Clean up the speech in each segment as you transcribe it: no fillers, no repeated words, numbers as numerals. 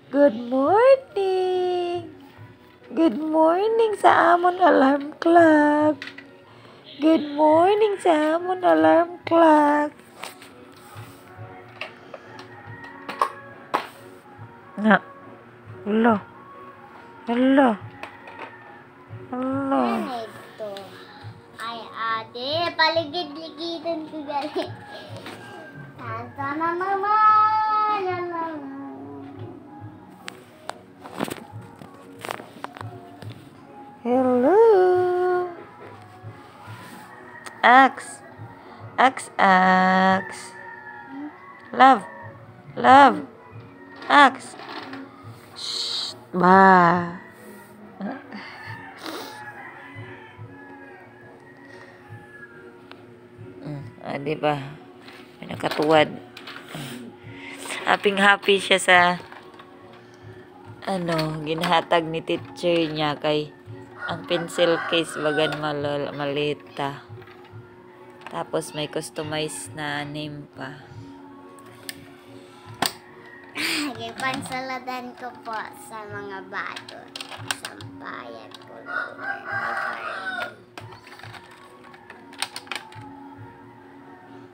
Good morning. Good morning sa amon alarm clock. Good morning sa amon alarm clock. Na. Hello. Hello. Hello. Ano ito? Ay, ate, paligid-ligidan ko galing. Tanta na naman. Hello. Ax. Ax. Love. Ax. Shh. Ba. Diba? May nakatuwad. Happy siya sa ginahatag ni teacher niya kay ang pencil case bagan malita. Tapos may customized na name pa. Pansaladan ko po sa mga bato. Sampayan ko.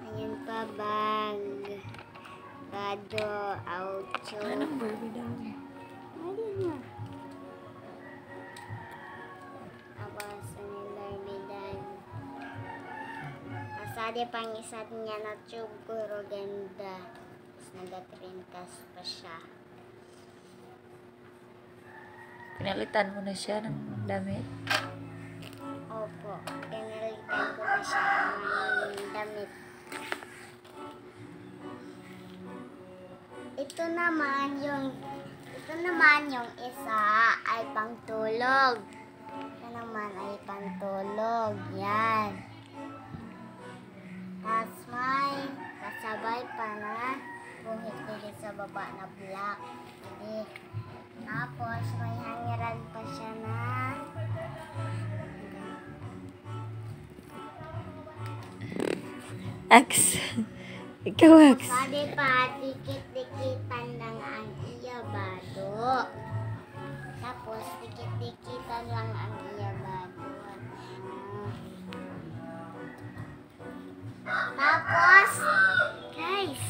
Ayan pa, bag. Bado, auto. Anong Barbie daw? Ayun na. Tapos, nilarbidan. Asade pang isa niya na tube pero ganda. Tapos nagatrinkas pa siya. Pinalitan mo na siya ng damit. Opo, pinalitan ko na siya ng damit. Ito naman yung isa ay pangtulog. Ito naman ay pangtulog. Yan. Tapos may kasabay pa na buhit-buhit sa baba na black. Tapos may hangiran pa siya na Ax. Ikaw, Ax. sabi pa, dikit-dikitan lang ang iya bado. Tapos, dikit-dikitan lang ang iya bado. Tapos, guys,